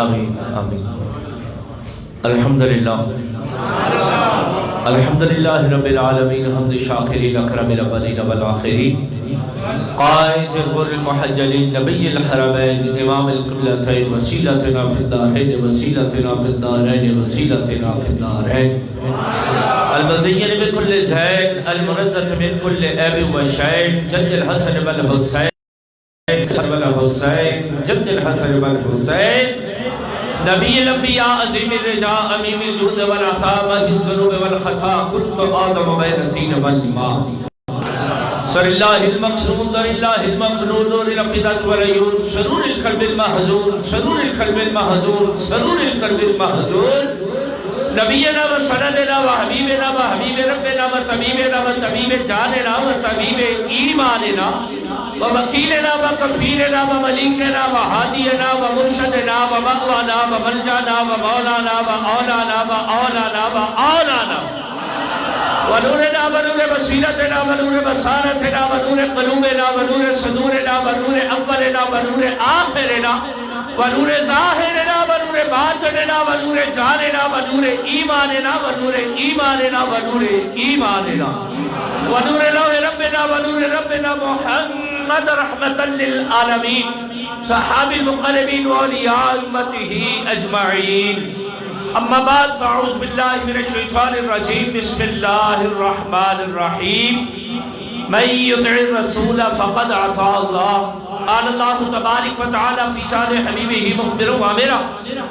آمین آمین۔ الحمدللہ الحمدللہ رب العالمین حمد شاکرین اکرم الاولین والآخرین قائد الغر المحجلین نبی الحرمین امام القبلتین وسیلتنا فی الدارین وسیلتنا فی الدارین وسیلتنا فی الدارین المزین بکل زین المنزت من کل عیب و شین جد الحسن والحسین جد الحسن والحسین نبی الانبیاء عظیم الرجاء امیم الجود والعطاء مہد الذنوب والخطا كنت آدم بین الطین والماء سر اللہ المقصود در اللہ المقنون نور الافئدة والعیون سرور القلب المحزون سرور القلب المحزون سرور القلب المحزون نبینا و سندنا و حبیبنا و حبیب ربنا و طبیبنا و طبیب جاننا و طبیب ایماننا و وکیلنا و کفیلنا و ملیکنا و حادینا و مرشدنا و مأوانا و ملجانا و مولانا و اولانا و اولانا و اولانا و نورنا و نور بصیرتنا و نور بصارتنا و نور قلوبنا و نور صدورنا و نور اولنا و نور آخرنا و نور ظاہرنا و نور باطننا و نور جاننا و نور ایماننا و نور ایماننا و نور ایماننا و نور لوح ربنا و نور ربنا محمد رحمتا للعالمین صحابی المقربین و اولیاء امته اجمعین اما بعد فاعوذ باللہ من الشیطان الرجیم بسم اللہ الرحمن الرحیم من يطع الرسول فقد اطاع الله قال الله تبارك وتعالى في شان حبيبه مخبرا وامرا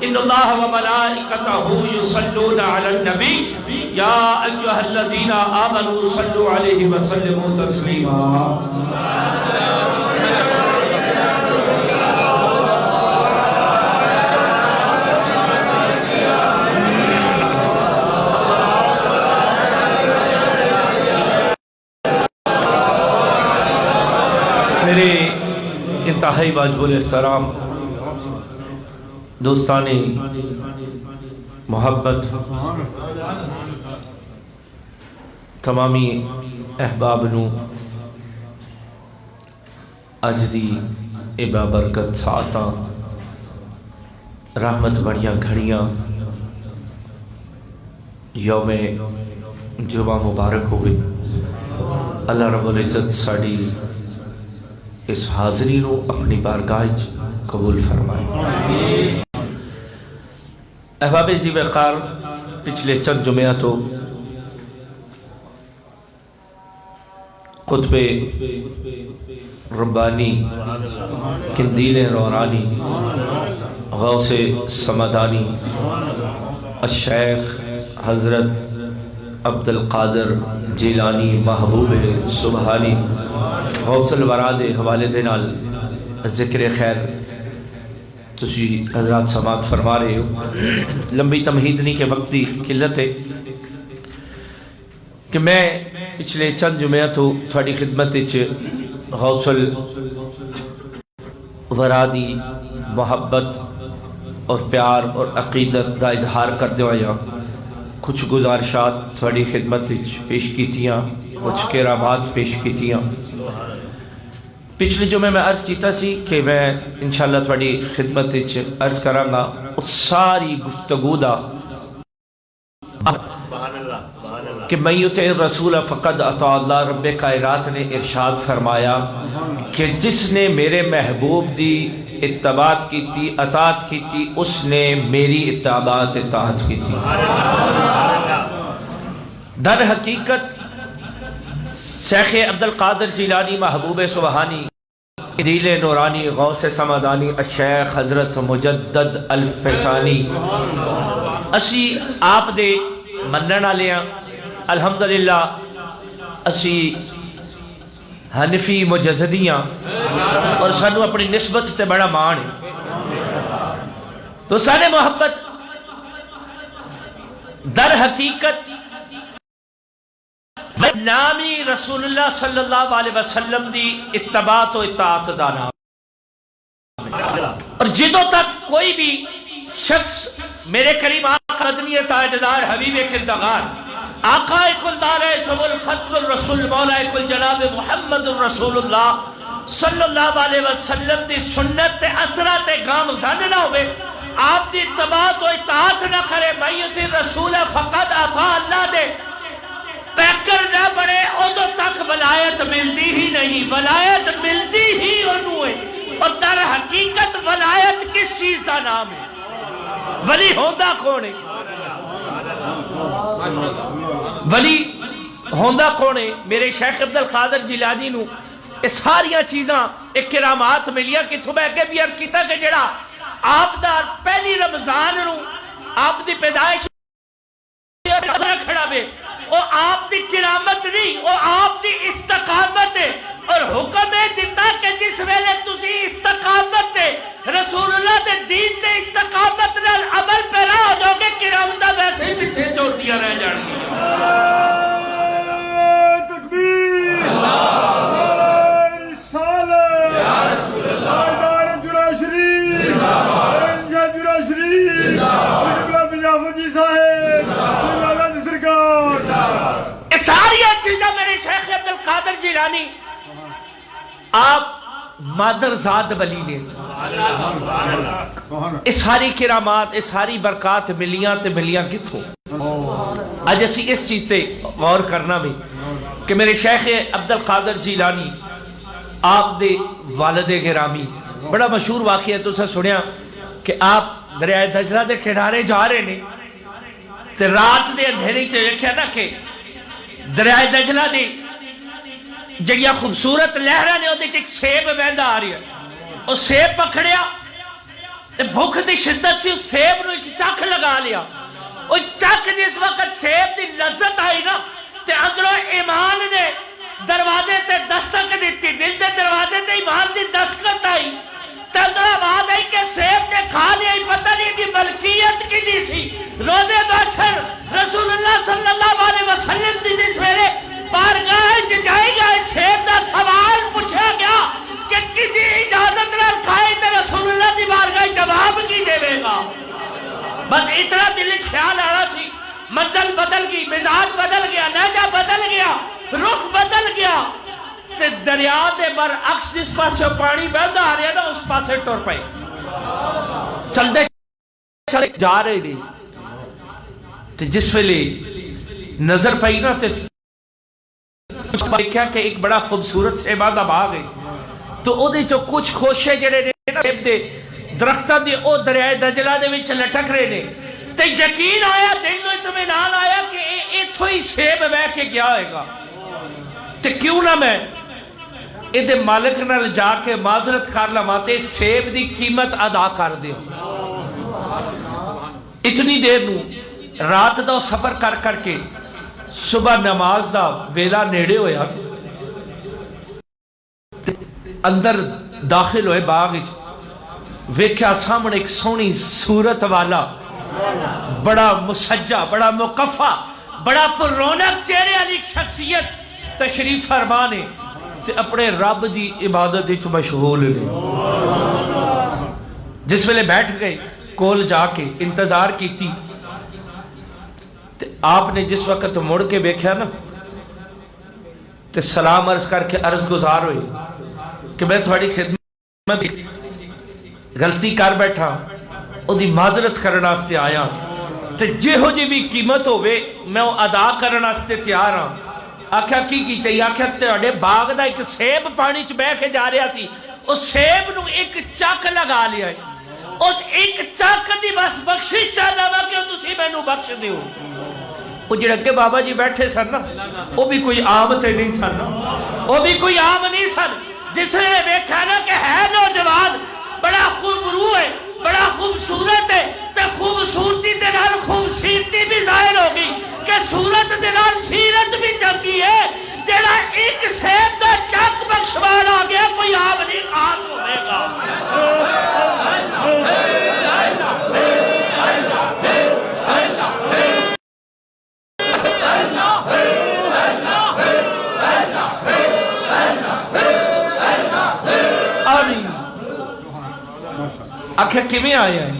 ان الله وملائكته يصلون على النبي يا ايها الذين امنوا صلوا عليه وسلموا تسليما میرے انتہائی واجب الاحترام دوستانی محبت تمامی احباب نو اج دی اے بابرکت ساعتاں رحمت بڑیاں گھڑیاں یوم جمعہ مبارک ہوئے اللہ رب العزت ساڑی اس حاضری نو اپنی بارگاہ قبول فرمائے۔ احباب زی وقار پچھلے چند جمعہ تو قطب ربانی قندیل رورانی غوث سمدانی الشیخ حضرت عبدالقادر جیلانی محبوب سبحانی غوث الورا دے حوالے دے نال ذکر خیر تسی حضرات سماعت فرما رہے ہو۔ لمبی تمہید نہیں کہ وقت دی قلت ہے کہ میں پچھلے چند جمعہ تو تھوڑی خدمت غوث الورا دی محبت اور پیار اور عقیدت دا اظہار کر دیا یا کچھ گزارشات تھوڑی خدمت پیش کیتیاں کچھ کرامات پیش کیتیاں۔ پچھلے جمعے میں عرض کیتا سی کہ میں انشاءاللہ تھوڑی خدمت عرض کروں گا اس ساری گفتگو دا کہ من یطع الرسول فقد اطاع اللہ۔ رب کائنات نے ارشاد فرمایا کہ جس نے میرے محبوب دی اتباعت کی تھی اطاعت کی تھی اس نے میری اتباعت اطاعت کی تھی۔ در حقیقت شیخ عبدالقادر جیلانی محبوب سبحانی قندیل نورانی غوث سمدانی الشیخ حضرت مجدد الفسانی اسی آپ دے منن والے ہاں۔ الحمدللہ اسی حنفی مجددیاں اور سانو اپنی نسبت تے بڑا مان ہے۔ تو سانے محبت در حقیقت نامی رسول اللہ صلی اللہ علیہ وسلم دی اتباعت و اطاعت دا نام، اور جدوں تک کوئی بھی شخص میرے کریم آقا مدنی تاجدار حبیب کردگار آقا کلدار شب الختم الرسول مولا کل جناب محمد الرسول اللہ صلی اللہ علیہ وسلم دی سنت تے اثرات گام زاننا ہوئے آپ دی اتباع تو اطاعت نہ کرے میت رسول فقط اطاع اللہ دے پیکر نہ بڑے ادو تک ولایت ملتی ہی نہیں. ولایت ملتی ہی انہوں ہے. اور در حقیقت ولایت کس چیز کا نام ہے؟ ولی ہوندہ کون ہے؟ ولی ہوندہ کون ہے؟ میرے شیخ عبدالقادر جیلانی نو اس ساریاں چیزاں ایک کرامات ملیا کہ تو میں اگے بھی عرض کیتا کہ جڑا آپ دا پہلی رمضان نو آپ دی پیدائش کھڑا بے وہ آپ دی کرامت نہیں، وہ آپ دی استقامت ہے. اور حکم ہے دیتا کہ جس ویلے تسی استقامت ہے رسول اللہ دے دین تے استقامت نال عمل پیرا ہو جاؤ گے، کرامتہ ویسے ہی پیچھے جوڑ دیا رہ جان گی. تکبیر رسالہ یا رسول اللہ دار جرا شریف انجا جرا شریف قبلہ بجافت جی صاحب قبلہ سرکار. یہ ساری چیزیں میرے شیخ عبدالقادر جیلانی آپ مادر زاد ولی نے اس ساری کرامات اس ساری برکات ملیاں تے ملیاں کتھوں. آج اسی اس چیز تے غور کرنا بھی کہ میرے شیخ عبدالقادر جیلانی آپ دے والد گرامی بڑا مشہور واقعہ ہے تو سا سنیا کہ آپ دریائے دجلہ دے کنارے جا رہے نے تے رات دے اندھیری تے دیکھیا نا کہ دریائے دجلہ دے جگہ خوبصورت لہرہ نے ہوتے ایک سیب بہندہ آ رہی ہے. وہ سیب پکڑیا تے بھوک دی شدت سے اس سیب نو ایک چاک لگا لیا. وہ چاک جس وقت سیب دی لذت آئی نا تے اندروں ایمان نے دروازے تے دستک دیتی، دل دے دروازے تے ایمان دی دستکت آئی تے اندروں آواز آئی کہ سیب تے کھا لیا ہی پتہ نہیں دی ملکیت کی دی سی. روزے باشر رسول اللہ صلی اللہ علیہ وسلم دی جس میرے بارگاہ جائی گا سیب دا سوال پوچھا گیا کہ کسی اجازت نہ کھائے تے رسول اللہ دی بارگاہ جواب کی دے گا. بس اتنا دل خیال آ رہا سی. منزل بدل گئی، مزاج بدل گیا، لہجہ بدل گیا، رخ بدل گیا تے دریا دے برعکس جس پاسے پانی بہندا آ رہا نا اس پاسے ٹر پئے. چلتے چلے جا رہے دی تے جس ویلے نظر پئی نا تے دیکھا کہ ایک بڑا خوبصورت سیبہ دا باغ ہے تو او دے جو کچھ خوشے جڑے نے سیب دے درختاں دے او دریائے دجلہ دے وچ لٹک رہے نے تے یقین آیا دل نو اطمینان آیا کہ ایتھوں ہی سیب بہ کے گیا ہوئے گا تے کیوں نہ میں ادھے مالک نال جا کے معذرت کر لواں تے سیب دی قیمت ادا کر دے. اتنی دیر نو رات دا سفر کر کر کے صبح نماز دا ویلا نیڑے ہویا اندر داخل ہوئے باغ ویکھیا سامنے ایک سونی صورت والا بڑا مسجع بڑا مقفع بڑا پر رونق چہرے والی شخصیت تشریف فرما نے تے اپنے رب دی عبادت وچ مشغول نے. جس ویلے بیٹھ گئے کول جا کے انتظار کیتی آپ نے جس وقت مڑ کے بیکھیا نا تے سلام عرض کر کے عرض گزار ہوئی کہ میں تھوڑی خدمت غلطی کر بیٹھا او دی معذرت کرنا سے آیا تے جے ہو جی بھی قیمت ہوئے میں وہ ادا کرنا سے تیار ہاں. آکھا کی کیتے آکھا تیڑے باغ دا ایک سیب پانی چ بہ کے جا رہا سی اس سیب نو ایک چاک لگا لیا ہے. اس ایک چاک دی بس بخشش چاہنا وا کہ تسی مینوں بخش دیو. وہ جڑے اگے بابا جی بیٹھے سن نا وہ بھی کوئی عام تے نہیں سن وہ بھی کوئی عام نہیں سن. جس نے دیکھا نا کہ ہے نوجوان بڑا خوب روح ہے بڑا خوبصورت ہے تے خوبصورتی دے نال خوبصورتی بھی ظاہر ہوگی کہ صورت دے نال سیرت بھی چنگی ہے. جڑا ایک سیب دا چک بخشوان آ گیا کوئی عام نہیں خاص ہوئے گا. آخر کیویں آیا ہے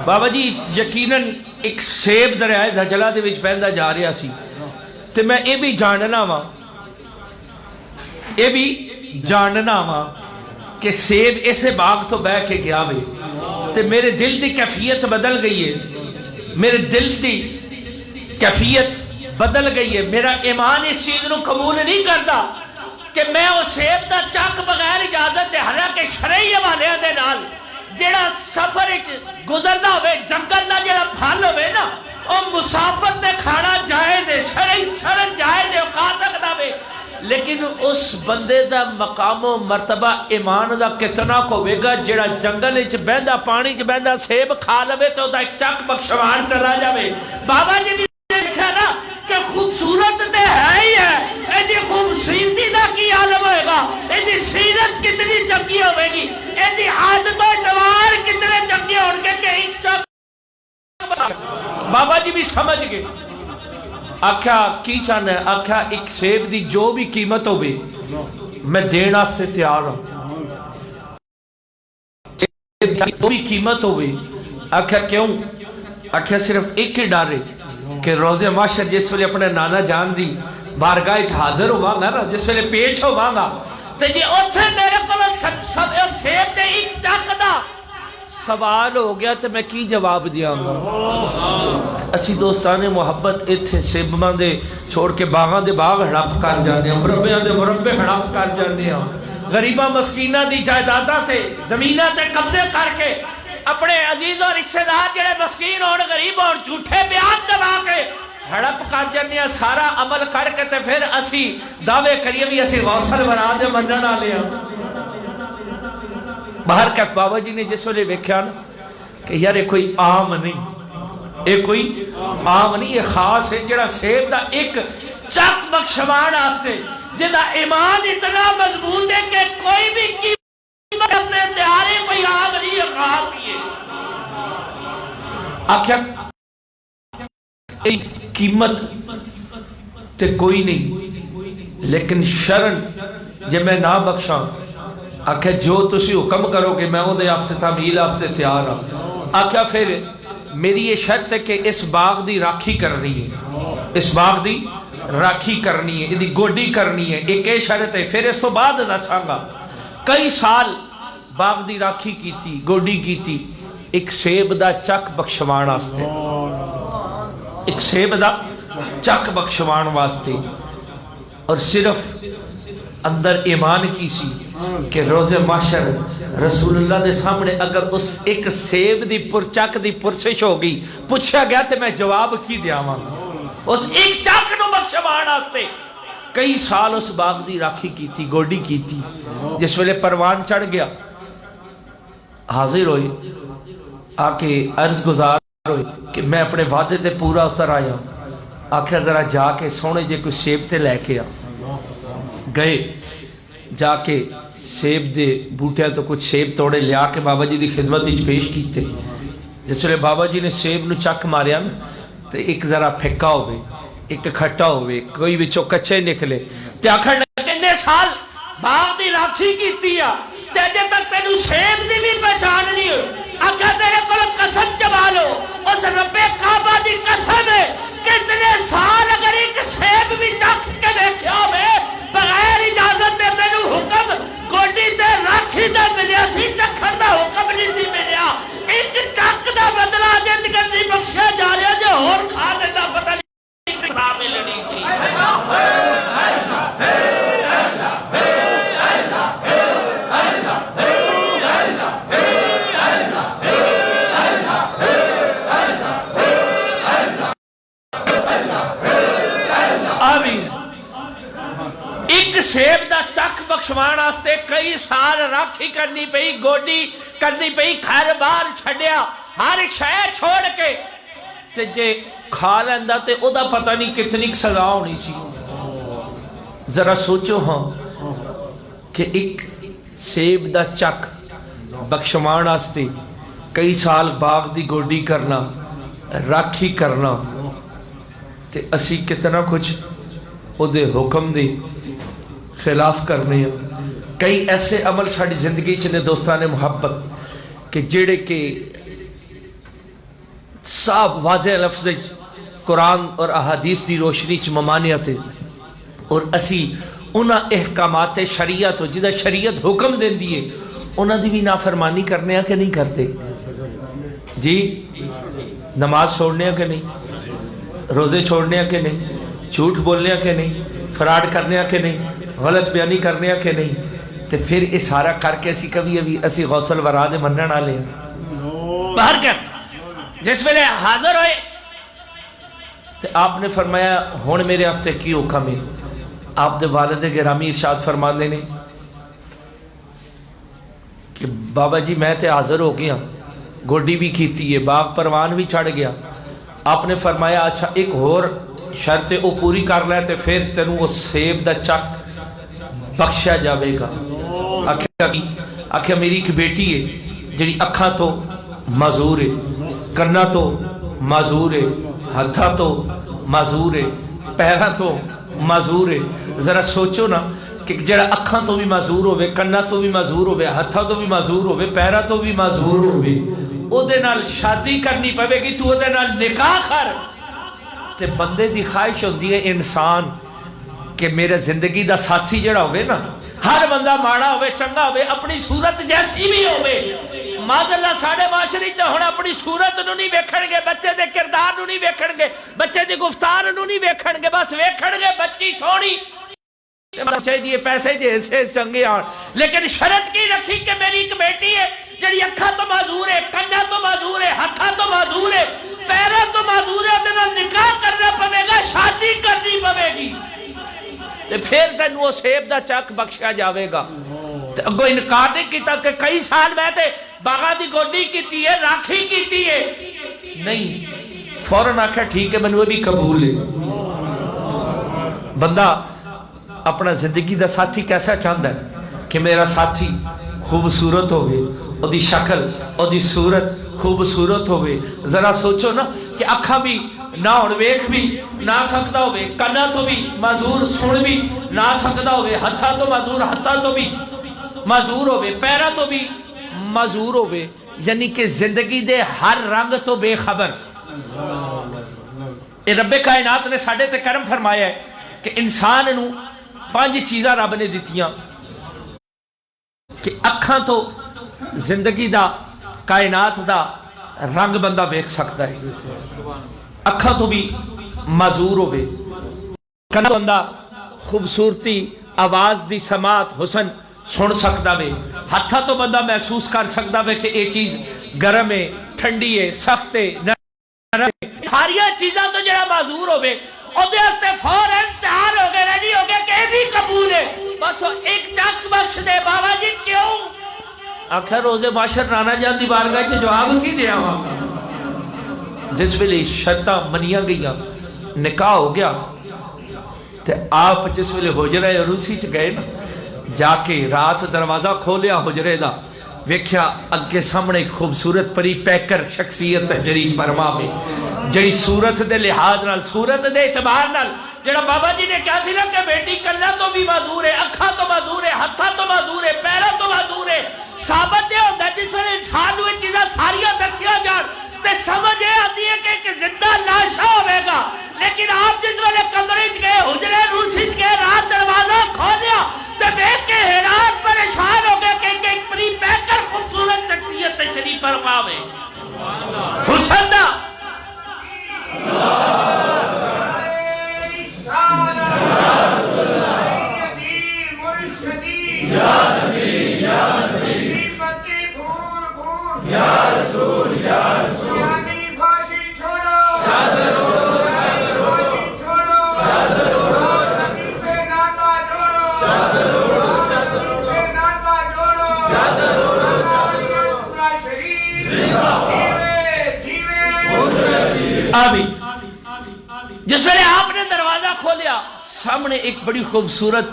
بابا جی؟ یقیناً ایک سیب دریائے دجلہ دے وچ بہندا جا رہا سی تے میں اے بھی جاننا وا کہ سیب اسے باغ تو بہ کے گیا وے تے میرے دل دی کیفیت بدل گئی ہے، میرے دل دی کیفیت بدل گئی ہے. میرا ایمان اس چیز نو قبول نہیں کرتا کہ میں وہ سیب دا چک بغیر اجازت دے، حالانکہ شرعی حوالے دے نال جیڑا سفر گزرنا ہوئے جنگل دا جیڑا پھل ہوئے نا وہ مسافر نے کھانا جائز ہے، شرعن جائز ہے، وہ کھا سکتا ہے. لیکن اس بندے دا مقام و مرتبہ ایمان دا کتنا ہوئے گا جیڑا جنگل وچ بہندا پانی وچ بہندا سیب کھا لوے تو دا ایک چک بخشوان چلا جاوے. بابا جی نے دیکھا نا کہ خوبصورت تے ہے ہی ہے، ایدی خوبصورتی دا کی عالم ہوئے گا، ایدی سیرت کتنی چنگی ہوئے گی، ایدی عادت و نوار کتنے چنگے ہون گے کہ ایک چک. بابا جی بھی سمجھ گئے. آکھا کی چاہنا ہے؟ آکھا ایک سیب دی جو بھی قیمت ہوئے میں دینا سے تیار ہوں، جو بھی قیمت ہوئے. آکھا کیوں؟ آکھا صرف ایک ہی ڈارے کہ روز معاشر جس ویلے اپنے نانا جان دی بارگاہ حاضر ہوا گا نا، جس ویلے پیش ہوا گا تو جی اتھے میرے کو سیب دے ایک چک دا سوال ہو گیا تو میں کی جواب دیا گا. اسی دوستان محبت اتھے سیباں دے چھوڑ کے باغاں دے باغ ہڑپ کر جانے ہیں، مربیاں دے مربے ہڑپ کر جانے ہیں، غریباں مسکینہ دی جائیداداں تے زمینہ تے قبضے کر کے اپنے عزیز اور رشتہ دار جڑے مسکین اور غریب اور جھوٹے بیان دبا کے ہڑپ کر جانے ہیں. سارا عمل کر کے تے پھر اسی دعوے کریے بھی اسی غوثل ورا دے منن والے ہیں. باہر کیف بابا جی نے جس ویلے ویکھیا نا کہ یار یہ کوئی عام نہیں، یہ کوئی عام نہیں، یہ خاص ہے جڑا سیب دا ایک چک بخشوان آسے جدا ایمان اتنا مضبوط ہے کہ کوئی بھی قیمت اپنے تیارے کوئی عام نہیں، یہ خاص ہی ہے. آکھیا قیمت تے کوئی نہیں لیکن شرن جے میں نہ بخشاں. آکھا جو تسی حکم کرو کہ میں وہ دے آستے تعمیل آستے تیار ہوں. آکھا پھر میری یہ شرط ہے کہ اس باغ دی راکھی کرنی ہے، اس باغ دی راکھی کرنی ہے، دی گوڈی کرنی ہے، ایک شرط ہے. پھر اس تو بعد دساں گا. کئی سال باغ دی راکھی کیتی، گوڈی کیتی، ایک سیب دا چک بخشوان واسطے، ایک سیب دا چک بخشوان واسطے. اور صرف اندر ایمان کی سی کہ روز محشر رسول اللہ دے سامنے اگر اس ایک سیب دی چک دی پرسش ہوگی پوچھا گیا تو میں جواب کی دیا گا. اس ایک چک نو بخشوان واسطے کئی سال اس باغ دی راکھی کی تھی، گوڈی کی تھی. جس ویلے پروان چڑھ گیا حاضر ہوئی آ کے عرض گزار ہوئی کہ میں اپنے وعدے تے پورا اتر آیا. آخر ذرا جا کے سونے جے کوئی سیب تے لے کے گئے، جا کے سیب دے بوٹے تو کچھ سیب توڑے لیا کے بابا جی دی خدمت ہی پیش کیتے. جس ویلے بابا جی نے سیب نو چک ماریا تو ایک ذرا پھکا ہوئے، ایک کھٹا ہوئے، کوئی بچوں کچھے نکلے. تے آخر کنے سال باغ دی راکھی کیتی ہے تے جے تک تینوں سیب دی بھی پہچان نہیں ہو. آخر تیرے کو قسم چبا لو، اس رب کعبہ دی قسم ہے کتنے سال اگر ایک سیب بھی چک کے دیکھا ہوئے بغیر اجازت دے مینوں حکم گوڈی تے راکھی دا ملیا سی، چکھن دا حکم نہیں سی ملیا. ایک چک دا بدلہ جد کرنی بخشیا جا رہا جو اور کھا دیتا پتہ نہیں کتنا ملنی تھی. ایک سیب دا چک بخشوان آستے کئی سال راکھی کرنی پئی، گوڈی کرنی پئی، خیر بار چھڑیا ہر شے چھوڑ کے تے جے کھا لیندہ تے او دا پتہ نہیں کتنی سزا ہونی سی. ذرا سوچو ہاں کہ ایک سیب دا چک بخشوان آستے کئی سال باغ دی گوڈی کرنا، راکھی کرنا تے اسی کتنا کچھ او دے حکم دے خلاف کرنے ہیں. کئی ایسے عمل ساڑی زندگی چنے دوستان محبت کہ جڑے کے صاف واضح لفظ قرآن اور احادیث دی روشنی چ ممانعت ہے اور اسی انہاں احکامات شریعت ہو جدہ شریعت حکم دین دیئے انہاں دی بھی نافرمانی کرنے ہیں کہ نہیں کرتے. جی نماز چھوڑنے کہ نہیں، روزے چھوڑنے کہ نہیں، جھوٹ بولنے کہ نہیں، فراڈ کرنے کہ نہیں، غلط بیانی کرنے کہ نہیں، تو پھر یہ سارا کر کے اسی کبھی ابھی اسی غوث الورا دے منن والے ہیں باہر کر جس ویلے حاضر ہوئے تو آپ نے فرمایا ہن میرے واسطے کی حکم ہے؟ آپ دے والد گرامی ارشاد فرماندے نے کہ بابا جی میں تے حاضر ہو گیا، گوڈی بھی کیتی ہے، باغ پروان بھی چھڑ گیا۔ آپ نے فرمایا اچھا ایک اور شرط او پوری کر لے تے پھر تینوں وہ سیب دا چک بخشا جاوے گا۔ آکھیا میری ایک بیٹی ہے جڑی اکھاں تو معذور ہے، کنا تو معذور ہے، ہتھاں تو معذور ہے، پیراں تو معذور ہے۔ ذرا سوچو نا کہ جڑا اکھاں تو بھی معذور ہوئے، کنا تو بھی معذور ہوئے، ہتھاں تو بھی معذور ہوئے، پیراں تو بھی معذور ہوئے، او دے نال شادی کرنی پوے گی، تو او دے نال نکاح کر۔ تے بندے دی خواہش ہوندی ہے انسان کہ میرے زندگی دا ساتھی جڑا ہوئے نا، ہر بندہ ماڑا ہوئے چنگا ہوئے، اپنی صورت جیسی بھی ہوئے، ماذ اللہ ساڑھے معاشری تے ہن اپنی صورت نو نہیں ویکھن گے، بچے دے کردار نو نہیں ویکھن گے، بچے دی گفتار نو نہیں ویکھن گے، بس ویکھن گے بچی سونی چاہیے پیسے جیسے چنگے آن، لیکن شرط کی رکھی کہ میری ایک بیٹی ہے جڑی اکھا تو معذور ہے، کنا تو معذور ہے، ہتھا تو معذور ہے، پیرا تو معذور ہے، دے نال نکاح کرنا پوے گا، شادی کرنی پوے گی، تے پھر تینوں وہ سیب دا چک بخشا جاوے گا۔ اگو انکار نہیں کیتا کہ کئی سال میں تے باغا دی گوڈی کیتی ہے، راکھی کیتی ہے، نہیں فوراں آکھا ٹھیک ہے منو بھی قبول ہے۔ بندہ اپنا زندگی دا ساتھی کیسا چاہتا ہے کہ میرا ساتھی خوبصورت ہوئے، او دی شکل او دی صورت خوبصورت ہوئے۔ ذرا سوچو نا کہ اکھا بھی نہ ہون ویکھ بھی نہ سکتا ہوئے، کنا تو بھی معذور سن بھی نہ سکتا ہوئے، ہتھا تو معذور ہتھا تو بھی معذور ہوئے، پیرا تو بھی معذور ہوئے، یعنی کہ زندگی دے ہر رنگ تو بے خبر۔ اے رب کائنات نے ساڑھے تے کرم فرمایا ہے کہ انسان نو 5 چیزاں رب نے دیتیاں کہ اکھاں تو زندگی دا کائنات دا رنگ بندہ بیک سکتا ہے، اکھاں تو بھی معذور ہوئے، کنا تو بندہ خوبصورتی آواز دی سماعت حسن سن سکتا ہے، ہتھا تو بندہ محسوس کر سکتا ہے کہ یہ چیز گرم ہے، ٹھنڈی ہے، سخت ہے، نرم ہے، ساریاں چیزاں تو جڑا معذور ہوئے اور دے ہستے فوراً تیار ہو گئے، ریڈی ہو گئے کہ یہ بھی قبول ہے، بس ایک چک بخش دے بابا جی کیوں؟ آخر روزے معاشر رانا جان دی بارگاہ سے جواب کی دیا وہاں جس ویلے شرطاں منیاں گئیاں، نکاح ہو گیا، تے آپ جس ویلے حجرہ عروسی چ گئے نا، جا کے رات دروازہ کھولیا حجرے دا، ویکھیا اگے سامنے ایک خوبصورت پری پیکر شخصیت تشریف فرما میں جڑی صورت دے لحاظ نال، صورت دے اعتبار نال، جڑا بابا جی نے کہا سی نا کہ بیٹی کنا تو بھی معذور ہے، اکھا تو معذور ہے، ہتھا تو معذور ہے، پیرا تو معذور ہے، ثابت یہ ہوتا ہے جس ویلے انسان ہوئے چیزاں ساریاں دسیا جان تے سمجھ یہ آتی ہے کہ ایک زندہ لاشا ہوئے گا، لیکن آپ جس ویلے کمرے چ گئے، حجرے روسی چ گئے، رات دروازہ کھولیا تے دیکھ کے حیران پریشان ہو گئے کہ ایک پری پیکر خوبصورت شخصیت تشریف فرما میں حسن دا آمین۔ جس ویلے آپ نے دروازہ کھولیا سامنے ایک بڑی خوبصورت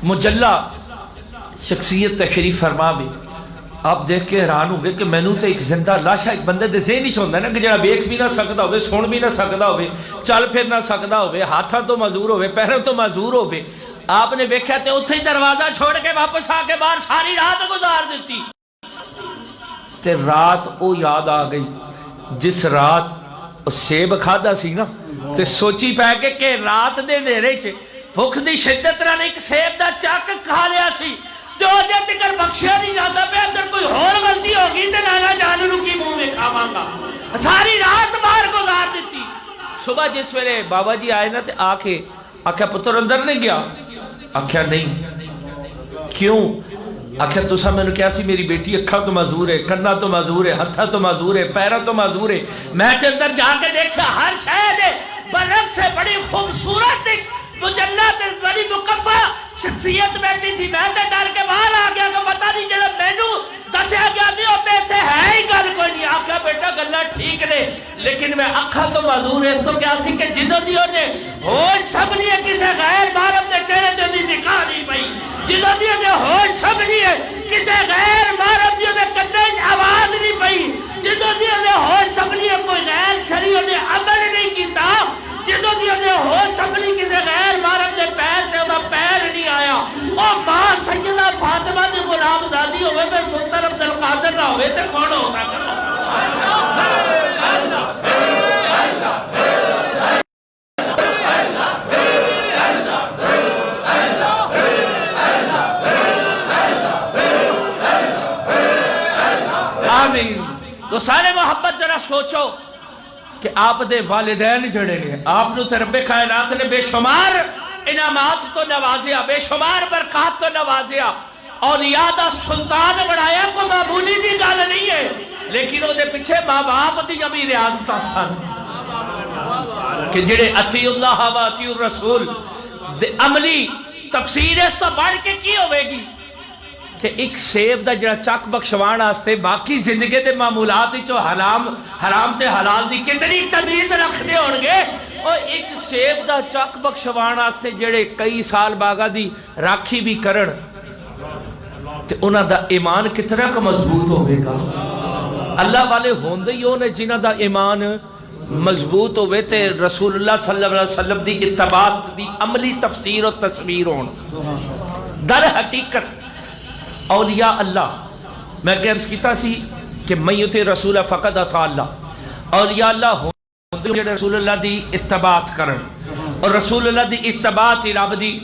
مجلہ شخصیت تشریف فرما بھی، آپ دیکھ کے حیران ہو گئے کہ میں نو تے ایک زندہ لاشا ایک بندے دے ذہن ہی چاہتا ہے نا کہ جڑا ویکھ بھی نہ سکتا ہوئے، سن بھی نہ سکتا ہوئے، چل پھر نہ سکتا ہوئے، ہاتھاں تو معذور ہوئے، پیروں تو معذور ہوئے، آپ نے ویکھیا تے اتھے ہی دروازہ چھوڑ کے واپس آ کے باہر ساری رات گزار دیتی۔ تے رات او یاد آ گئی جس رات سیب کھادا سی نا، تے سوچی پہ کہ رات دے نیرے چ بھوک دی شدت نال ایک سیب دا چک کھا لیا سی، جو اجے تک بخشیا نہیں جاتا پہ اگر کوئی اور غلطی ہوگی تو نانا جان نو کی منہ میں کھاواں گا. ساری رات باہر گزار دیتی. صبح جس ویلے بابا جی آئے نا تے آ کے آکھیا پتر اندر نہیں گیا؟ آکھیا نہیں. کیوں؟ آکھیا تسا میں نے کیا سی میری بیٹی اکھا تو معذور ہے، کنا تو معذور ہے، ہتھا تو معذور ہے، پیرا تو معذور ہے. میں تے اندر جا کے دیکھا ہر شاید برعکس سے بڑی خوبصورت مجلد بڑی مکفہ شخصیت بیٹھی تھی. میں تے ڈر کے باہر آ گیا کہ پتہ نہیں جڑا مینوں دسیا گیا سی ہوتے تھے ہے ہی گل کوئی نہیں. آکھیا بیٹا گلاں ٹھیک نے لیکن میں اکھا تو معذور ہے. اس تو کیا سی کہ جدوں دی نے ہوش سب لیے کسے غیر محرم دے چہرے تے دی نگاہ نہیں پئی، جدوں دی نے ہوش سب لیے کسے غیر محرم دی دے کنے آواز نہیں پئی، جدوں دی نے ہوش سب لیے کوئی غیر شریع نے عمل نہیں کیتا، جدوں دی نے ہوش سب لیے کسے غیر محرم دے پیر تے دا پیر نہیں آیا. او ماں سیدہ فاطمہ دی غلام زادی ہوئے تے پتر عبد القادر نہ ہوئے تے کون ہو سکتا؟ آمین. تو سارے محبت ذرا سوچو کہ آپ دے والدین جڑے نے آپ نو تے رب کائنات نے بے شمار انعامات تو نوازیا، بے شمار برکات تو نوازیا، اولیاء دا سلطان بنایا. کوئی معمولی دی گل نہیں ہے لیکن وہ دے پیچھے ماں باپ دی بھی ریاستہ سن کہ جڑے اطیع اللہ و اطیع الرسول دے عملی تفسیر اس تو بڑھ کے کی ہوئے گی کہ ایک سیب دا جڑا چک بخشوان آستے باقی زندگی دے معمولات جو حرام تے حلال دی کتنی تمیز رکھنے ہونگے، اور ایک سیب دا چک بخشوان آستے جڑے کئی سال باغا دی راکھی بھی کرن تے انہاں دا ایمان کتنا کا مضبوط ہوئے گا. اللہ والے ہوندے ہی ہونے جنہاں دا ایمان مضبوط ہوئے تے رسول اللہ صلی اللہ علیہ وسلم دی اتباعت دی عملی تفسیر و تصویر ہون. در حقیقت اولیاء اللہ میں عرض کیتا سی کہ من یطع رسول فقد اطاع اللہ. اولیاء اللہ ہوندے جڑے رسول اللہ دی اتباعت کرن، اور رسول اللہ دی اتباعت رب دی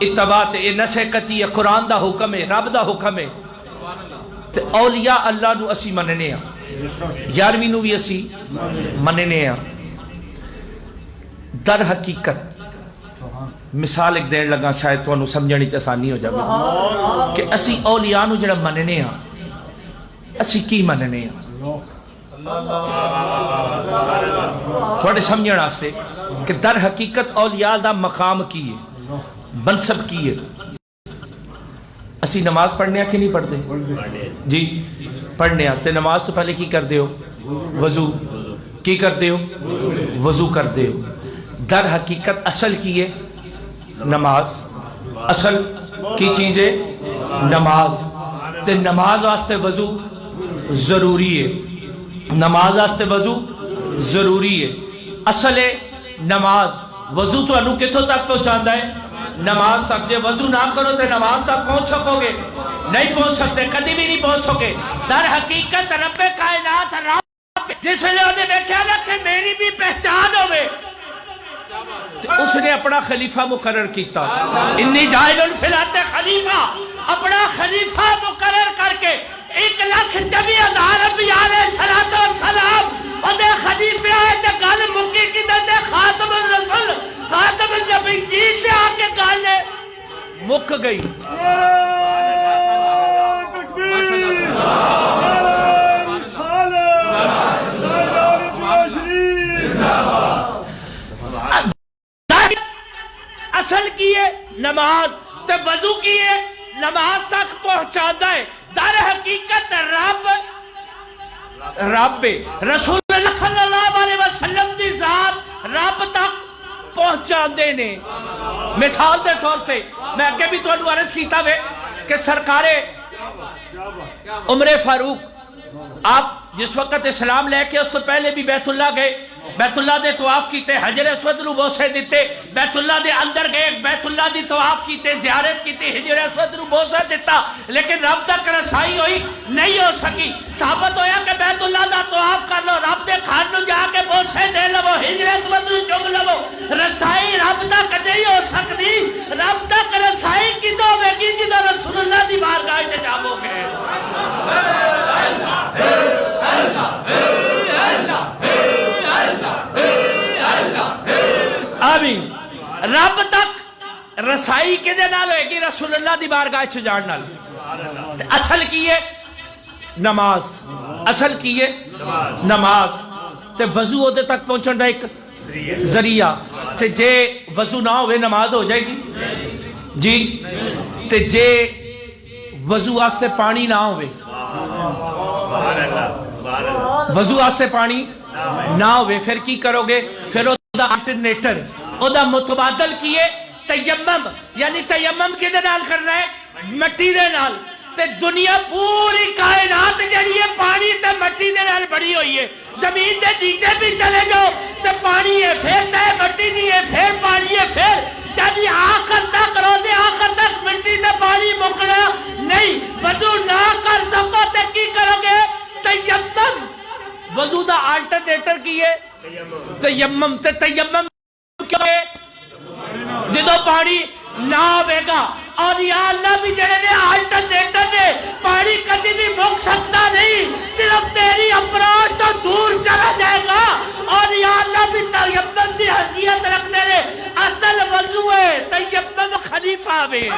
اتباعت نسکتی قرآن دا حکم ہے، رب دا حکم ہے. تے اولیاء اللہ نو اسی مننے ہاں، 11ویں نو بھی اسی مننے ہاں. در حقیقت مثال ایک دیر لگا شاید تو انہوں سمجھانی تے آسانی ہو جائے کہ اسی اولیاء نو جڑا مننے ہاں اسی کی مننے ہاں. تھوڑے سمجھنا سے کہ در حقیقت اولیاء دا مقام کی ہے، منصب کی ہے. اسی نماز پڑھنے ہیں کہ نہیں پڑھتے؟ جی پڑھنے ہیں. تے نماز تو پہلے کی کر دے ہو؟ وضو. کی کر دے ہو؟ وضو کر دے ہو. در حقیقت اصل کی ہے نماز. اصل کی چیز ہے نماز. تے نماز واسطے وضو ضروری ہے. نماز واسطے وضو ضروری ہے. اصل ہے نماز. وضو تو انو کتھوں تک پہنچاندہ ہے؟ نماز تک. جے وضو نہ کرو تے نماز تک پہنچ سکو گے؟ نہیں پہنچ سکتے، کدی بھی نہیں پہنچ سکے. در حقیقت رب کائنات رب جس لئے انہیں دیکھا نا کہ میری بھی پہچان ہوئے، اس نے اپنا خلیفہ مقرر کیتا. انی جائل فی الارض خلیفہ. اپنا خلیفہ مقرر کر کے 1,24,000 انبیاء علیہ السلام انہیں خلیفہ آئے تے گل مکی کی تے خاتم الرسول خاتم النبی جیت پہ آکے گالے مک گئی. اصل کیے نماز تے وضو کیے نماز تک پہنچاندہ ہے. در حقیقت رب رسول اللہ صلی اللہ علیہ وسلم دی ذات رب تک پہنچاندے نے. مثال دے طور پہ میں اگے بھی تو انہوں عرض کیتا ہوئے کہ سرکار عمر فاروق آپ جس وقت اسلام لے کے اس تو پہلے بھی بیت اللہ گئے، بیت اللہ دے طواف کیتے، حجر اسود نو بوسے دیتے، بیت اللہ دے اندر گئے، بیت اللہ دی طواف کیتے، زیارت کیتے، حجر اسود نو بوسے دیتا، لیکن رب تک رسائی ہوئی نہیں ہو سکی. ثابت ہویا کہ بیت اللہ دا طواف کر لو، رب دے گھر نو جا کے بوسے دے لو، حجر اسود نو چم لو، رسائی رب تک نہیں ہو سکتی. رب تک رسائی کدو ہوگی جدو رسول اللہ دی بارگاہ تے جاؤ گے آمین رب تک رسائی کدے نال ہوئے گی رسول اللہ دی بارگاہ چ جان نال اصل کی ہے نماز اصل کی ہے نماز تے وضو دے تک پہنچن دا ایک ذریعہ تے جے وضو نہ ہوئے نماز ہو جائے گی جی تے جے وضو واسطے پانی نہ ہوئے وضو واسطے پانی نہ ہوئے پھر کی کرو گے پھر او دا آلٹرنیٹر او دا متبادل کیے تیمم یعنی تیمم کے نال کرنا ہے مٹی دے نال تے دنیا پوری کائنات جڑی ہے پانی تے مٹی دے نال بڑی ہوئی ہے زمین دے نیچے بھی چلے جاؤ تے پانی ہے پھر تے مٹی نہیں ہے پھر پانی ہے پھر جب آخر تک روزے آخر تک مٹی تے پانی مکنا نہیں وضو نہ کر سکو تے کی کرو گے تیمم وضو دا آلٹرنیٹر کی ہے تیمم تے تیمم کیوں ہے جدو پانی نہ ہوئے گا اور یا اللہ بھی جڑے نے آلٹرنیٹر نے پانی کدی بھی مک سکتا نہیں صرف تیری اپروچ تو دور چلا جائے گا اور یا اللہ بھی تیمم کی حیثیت رکھنے نے اصل وضو ہے تیمم خلیفہ میں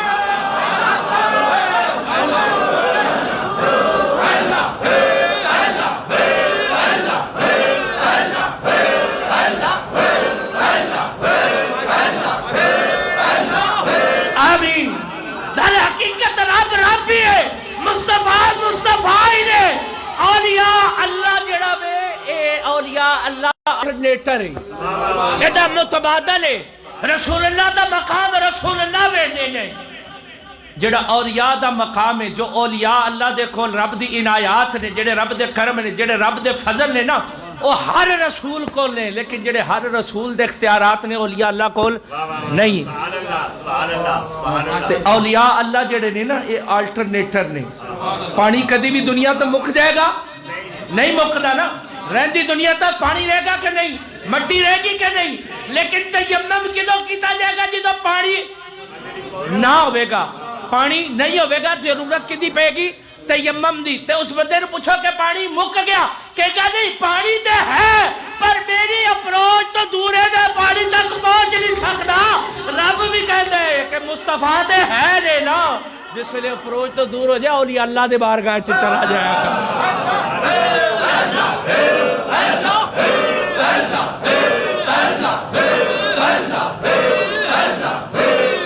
آلٹرنیٹر ہے ایڈا متبادل ہے رسول اللہ دا مقام رسول اللہ وینے نے جڑا اولیاء دا مقام ہے جو اولیاء اللہ دے کول رب دی عنایات نے جڑے رب دے کرم نے جڑے رب دے فضل نے نا وہ ہر رسول کول نے لیکن جڑے ہر رسول دے اختیارات نے اولیاء اللہ کول نہیں تے اولیاء اللہ جڑے نے نا یہ آلٹرنیٹر نے پانی کدی بھی دنیا تو مک جائے گا نہیں مکدا نا رہندی دنیا تک پانی رہے گا کہ نہیں مٹی رہے گی کہ نہیں لیکن تیمم کدو کیتا جائے گا جدو پانی نہ ہوئے گا پانی نہیں ہوئے گا ضرورت کدی پے گی تیمم دی تے اس بندے نے پوچھو کہ پانی مک گیا کہے گا نہیں پانی تے ہے پر میری اپروچ تو دور ہے پانی تک پہنچ نہیں سکتا رب بھی کہتے ہیں کہ مصطفیٰ تے ہے لینا جس ویلے اپروچ تو دور ہو جائے اولیاء اللہ دے بارگاہ چ چلا جائے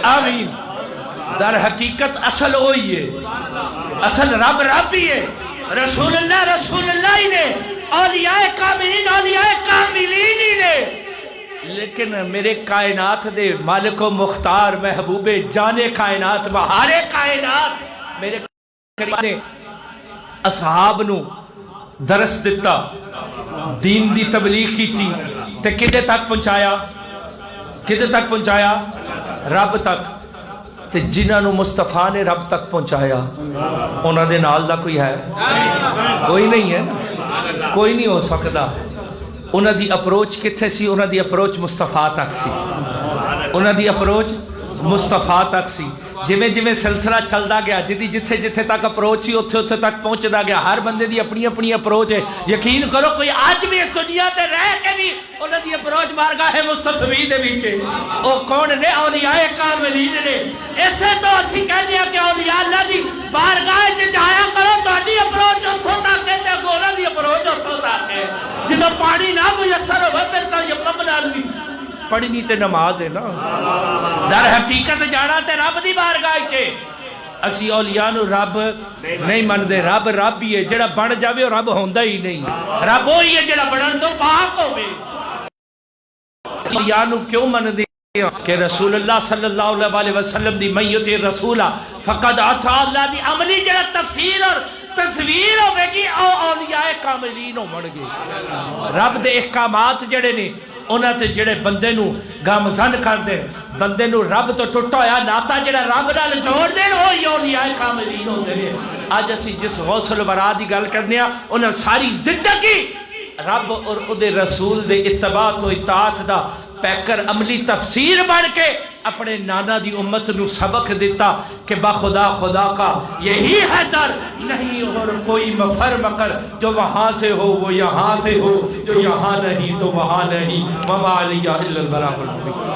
آمین در حقیقت اصل ہوئی ہے اصل رب رب ہی ہے رسول اللہ ہی نے اولیاء کاملین ہی نے لیکن میرے کائنات دے مالک و مختار محبوب جانے کائنات بہار کائنات میرے کریم نے اصحاب نو درس دیتا دین دی تبلیغ کی تھی تے کدے تک پہنچایا رب تک تے جنہاں نو مصطفیٰ نے رب تک پہنچایا انہاں دے نال دا کوئی ہے کوئی نہیں ہے کوئی نہیں ہو سکتا انہاں دی اپروچ کتھے سی انہاں دی اپروچ مصطفیٰ تک سی انہاں دی اپروچ مصطفیٰ تک سی جویں سلسلہ چلدا گیا جتھے تک اپروچ سی اوتھے تک پہنچدا گیا ہر بندے دی اپنی اپروچ ہے یقین کرو کوئی آج بھی اس دنیا تے رہ کے بھی انہاں دی اپروچ بارگاہ مصطفی دے وچ او کون نے اولیاء کاملین نے ایسے تو اسی کہنے کہ اولیاء اللہ دی بارگاہ تے جایا کرو تہاڈی اپروچ اوتھوں تک ہے تے گولا دی اپروچ اوتھوں تک ہے جدوں پانی نہ میسر ہوے پھر تو یقم نال بھی پڑھنی تے نماز ہے نا در حقیقت جانا تے رب دی بارگاہ چے اسی اولیاء نو رب نہیں من دے رب ہی ہے جڑا بن جاوے اور رب ہوندا ہی نہیں رب وہی ہے جڑا بنن تو پاک ہوے اولیاء نو کیوں من دے کہ رسول اللہ صلی اللہ علیہ وسلم دی میت رسولہ فقد اطاع اللہ دی عملی جڑا تفسیر اور تصویر ہوے گی او اولیاء کاملین ہون گے رب دے احکامات جڑے نے انہاں تے جڑے بندے نو گامزن کر دے بندے نو رب تو ٹوٹا ہویا ناتا جڑا رب نال جوڑ دے وہی اولیاء کاملین ہوندے نے اج اسی جس غوث الورا دی گل کرنے ہاں انہاں ساری زندگی رب اور او دے رسول دے اتباع تو اطاعت دا پیکر عملی تفسیر بن کے اپنے نانا دی امت نو سبق دیتا کہ بخدا خدا کا یہی ہے در، نہیں اور کوئی مفر مکر، جو وہاں سے ہو وہ یہاں سے ہو، جو یہاں نہیں تو وہاں نہیں، وما علیہ الا البلاغ المبین۔